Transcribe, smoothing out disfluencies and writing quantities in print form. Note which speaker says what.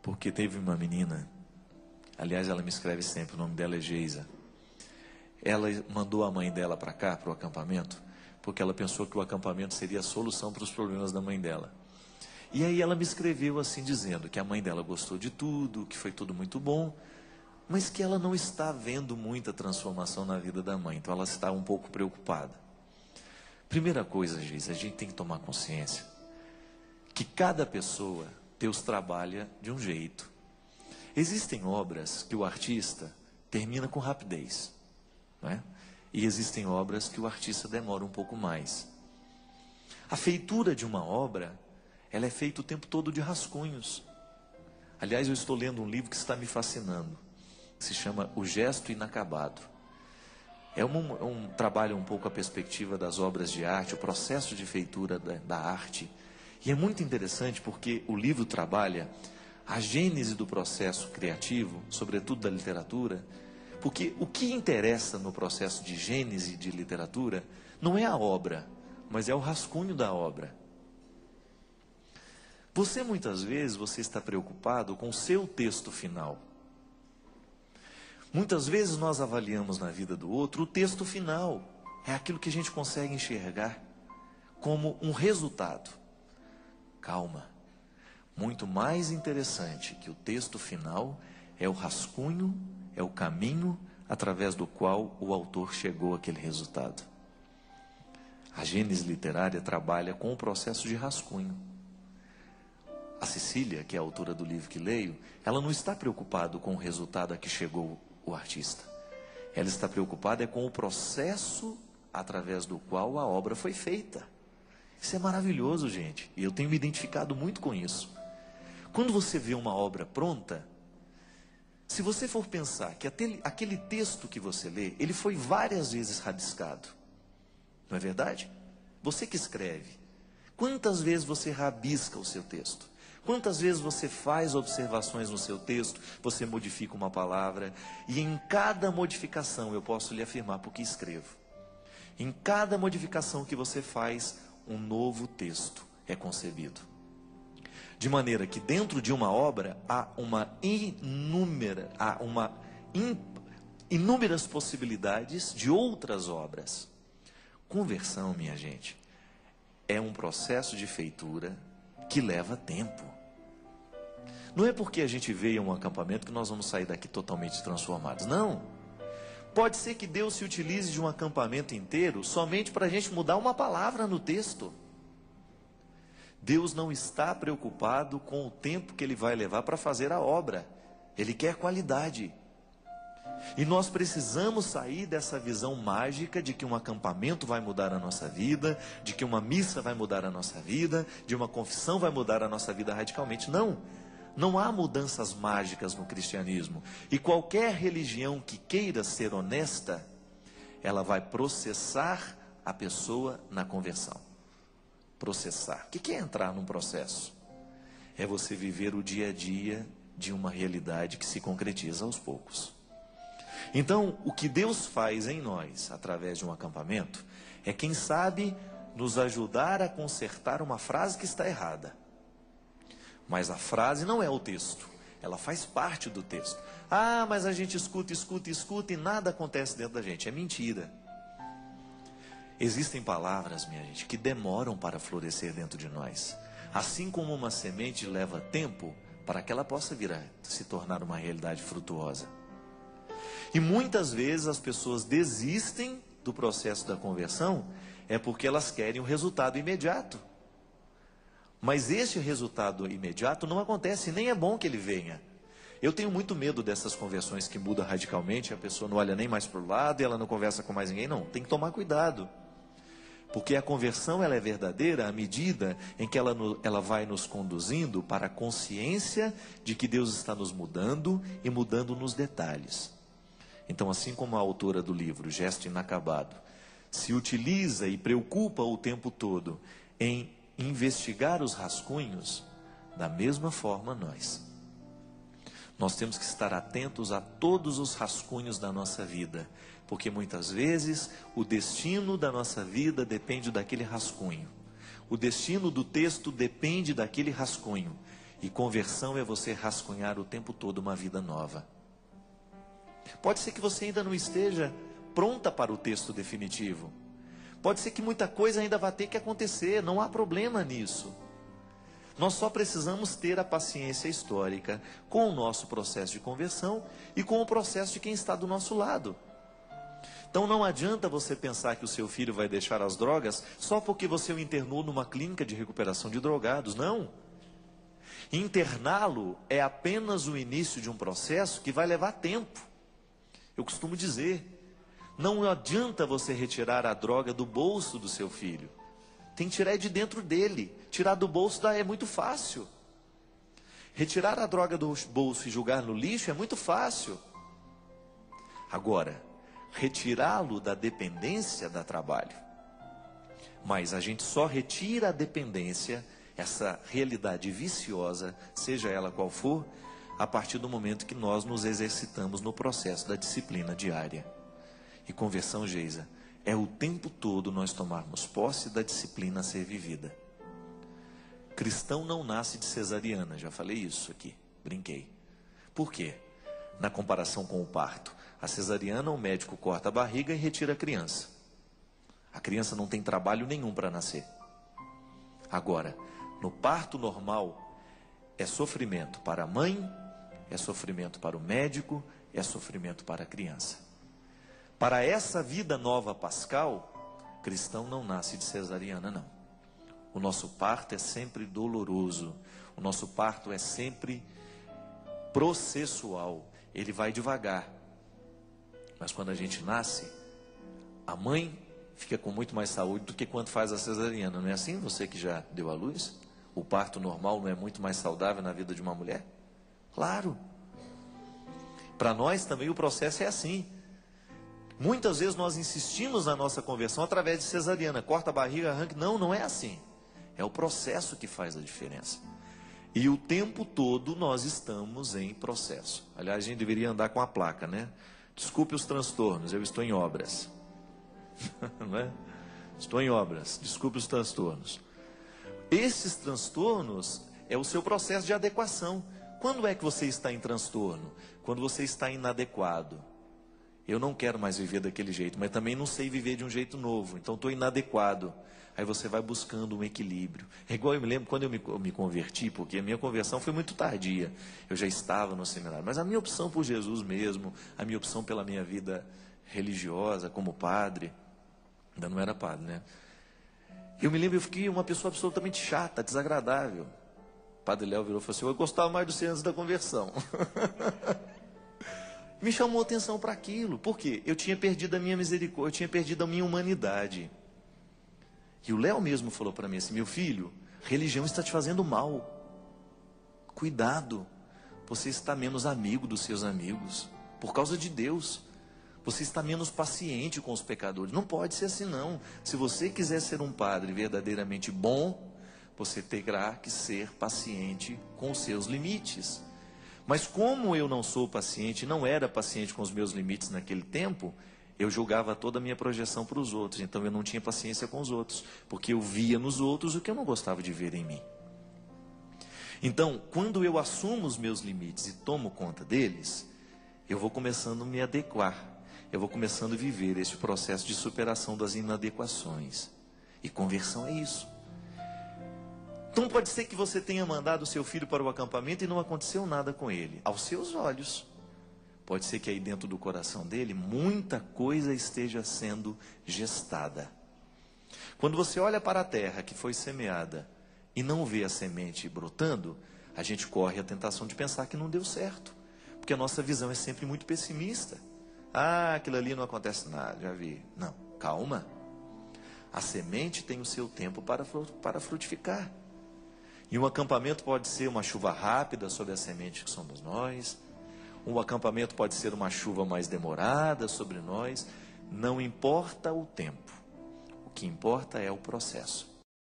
Speaker 1: Porque teve uma menina, aliás, ela me escreve sempre, o nome dela é Geisa. Ela mandou a mãe dela para cá, para o acampamento, porque ela pensou que o acampamento seria a solução para os problemas da mãe dela. E aí ela me escreveu assim, dizendo que a mãe dela gostou de tudo, que foi tudo muito bom, mas que ela não está vendo muita transformação na vida da mãe, então ela está um pouco preocupada. Primeira coisa, Geisa, a gente tem que tomar consciência que cada pessoa, Deus trabalha de um jeito. Existem obras que o artista termina com rapidez, não é? E existem obras que o artista demora um pouco mais. A feitura de uma obra, ela é feita o tempo todo de rascunhos. Aliás, eu estou lendo um livro que está me fascinando, que se chama O Gesto Inacabado. É um trabalho um pouco a perspectiva das obras de arte, o processo de feitura da arte. E é muito interessante porque o livro trabalha a gênese do processo criativo, sobretudo da literatura, porque o que interessa no processo de gênese de literatura não é a obra, mas é o rascunho da obra. Muitas vezes, você está preocupado com o seu texto final. Muitas vezes nós avaliamos na vida do outro o texto final. É aquilo que a gente consegue enxergar como um resultado. Calma. Muito mais interessante que o texto final é o rascunho, é o caminho através do qual o autor chegou àquele resultado. A gênese literária trabalha com o processo de rascunho. A Cecília, que é a autora do livro que leio, ela não está preocupada com o resultado a que chegou o artista. Ela está preocupada com o processo através do qual a obra foi feita. Isso é maravilhoso, gente. E eu tenho me identificado muito com isso. Quando você vê uma obra pronta, se você for pensar que aquele texto que você lê, ele foi várias vezes rabiscado. Não é verdade? Você que escreve. Quantas vezes você rabisca o seu texto? Quantas vezes você faz observações no seu texto, você modifica uma palavra, e em cada modificação, eu posso lhe afirmar porque escrevo, em cada modificação que você faz, um novo texto é concebido. De maneira que dentro de uma obra há inúmeras possibilidades de outras obras. Conversão, minha gente, é um processo de feitura que leva tempo. Não é porque a gente veio a um acampamento que nós vamos sair daqui totalmente transformados. Não. Pode ser que Deus se utilize de um acampamento inteiro somente para a gente mudar uma palavra no texto. Deus não está preocupado com o tempo que Ele vai levar para fazer a obra. Ele quer qualidade. E nós precisamos sair dessa visão mágica de que um acampamento vai mudar a nossa vida, de que uma missa vai mudar a nossa vida, de uma confissão vai mudar a nossa vida radicalmente. Não. Não há mudanças mágicas no cristianismo. E qualquer religião que queira ser honesta, ela vai processar a pessoa na conversão. Processar. O que é entrar num processo? É você viver o dia a dia de uma realidade que se concretiza aos poucos. Então, o que Deus faz em nós, através de um acampamento, é, quem sabe, nos ajudar a consertar uma frase que está errada. Mas a frase não é o texto, ela faz parte do texto. Ah, mas a gente escuta e nada acontece dentro da gente. É mentira. Existem palavras, minha gente, que demoram para florescer dentro de nós. Assim como uma semente leva tempo para que ela possa vir a se tornar uma realidade frutuosa. E muitas vezes as pessoas desistem do processo da conversão, é porque elas querem um resultado imediato. Mas esse resultado imediato não acontece, nem é bom que ele venha. Eu tenho muito medo dessas conversões que mudam radicalmente, a pessoa não olha nem mais para o lado e ela não conversa com mais ninguém. Não, tem que tomar cuidado. Porque a conversão, ela é verdadeira à medida em que ela vai nos conduzindo para a consciência de que Deus está nos mudando e mudando nos detalhes. Então, assim como a autora do livro Gesto Inacabado se utiliza e preocupa o tempo todo em investigar os rascunhos, da mesma forma nós temos que estar atentos a todos os rascunhos da nossa vida, porque muitas vezes o destino da nossa vida depende daquele rascunho, o destino do texto depende daquele rascunho, E conversão é você rascunhar o tempo todo uma vida nova. Pode ser que você ainda não esteja pronta para o texto definitivo. Pode ser que muita coisa ainda vai ter que acontecer, não há problema nisso. Nós só precisamos ter a paciência histórica com o nosso processo de conversão e com o processo de quem está do nosso lado. Então não adianta você pensar que o seu filho vai deixar as drogas só porque você o internou numa clínica de recuperação de drogados. Não. Interná-lo é apenas o início de um processo que vai levar tempo. Eu costumo dizer, não adianta você retirar a droga do bolso do seu filho. Tem que tirar de dentro dele. Tirar do bolso é muito fácil. Retirar a droga do bolso e jogar no lixo é muito fácil. Agora, retirá-lo da dependência dá trabalho. Mas a gente só retira a dependência, essa realidade viciosa, seja ela qual for, a partir do momento que nós nos exercitamos no processo da disciplina diária. E conversão, Geisa, é o tempo todo nós tomarmos posse da disciplina a ser vivida. Cristão não nasce de cesariana, já falei isso aqui, brinquei. Por quê? Na comparação com o parto, a cesariana, o médico corta a barriga e retira a criança. A criança não tem trabalho nenhum para nascer. Agora, no parto normal, é sofrimento para a mãe, é sofrimento para o médico, é sofrimento para a criança. Para essa vida nova pascal, cristão não nasce de cesariana, não. O nosso parto é sempre doloroso, o nosso parto é sempre processual, ele vai devagar. Mas quando a gente nasce, a mãe fica com muito mais saúde do que quando faz a cesariana. Não é assim? Você que já deu à luz? O parto normal não é muito mais saudável na vida de uma mulher? Claro. Para nós também o processo é assim. Muitas vezes nós insistimos na nossa conversão através de cesariana. Corta a barriga, arranca. Não, não é assim. É o processo que faz a diferença. E o tempo todo nós estamos em processo. Aliás, a gente deveria andar com a placa, né? Desculpe os transtornos, eu estou em obras. Não é? Estou em obras, desculpe os transtornos. Esses transtornos é o seu processo de adequação. Quando é que você está em transtorno? Quando você está inadequado. Eu não quero mais viver daquele jeito, mas também não sei viver de um jeito novo, então estou inadequado. Aí você vai buscando um equilíbrio. É igual eu me lembro quando eu me converti, porque a minha conversão foi muito tardia. Eu já estava no seminário, mas a minha opção por Jesus mesmo, a minha opção pela minha vida religiosa como padre, ainda não era padre, né? Eu me lembro, eu fiquei uma pessoa absolutamente chata, desagradável. O padre Léo virou e falou assim: eu gostava mais de você antes da conversão. Me chamou a atenção para aquilo. Por quê? Eu tinha perdido a minha misericórdia, eu tinha perdido a minha humanidade. E o Léo mesmo falou para mim assim: meu filho, religião está te fazendo mal. Cuidado, você está menos amigo dos seus amigos, por causa de Deus. Você está menos paciente com os pecadores. Não pode ser assim não. Se você quiser ser um padre verdadeiramente bom, você terá que ser paciente com os seus limites. Mas como eu não sou paciente, não era paciente com os meus limites naquele tempo, eu julgava toda a minha projeção para os outros. Então eu não tinha paciência com os outros, porque eu via nos outros o que eu não gostava de ver em mim. Então, quando eu assumo os meus limites e tomo conta deles, eu vou começando a me adequar. Eu vou começando a viver esse processo de superação das inadequações. E conversão é isso. Então pode ser que você tenha mandado o seu filho para o acampamento e não aconteceu nada com ele, aos seus olhos. Pode ser que aí dentro do coração dele muita coisa esteja sendo gestada. Quando você olha para a terra que foi semeada e não vê a semente brotando, a gente corre a tentação de pensar que não deu certo, porque a nossa visão é sempre muito pessimista. Ah, aquilo ali não acontece nada, já vi. Não, calma. A semente tem o seu tempo para frutificar. E um acampamento pode ser uma chuva rápida sobre a semente que somos nós. Um acampamento pode ser uma chuva mais demorada sobre nós. Não importa o tempo. O que importa é o processo.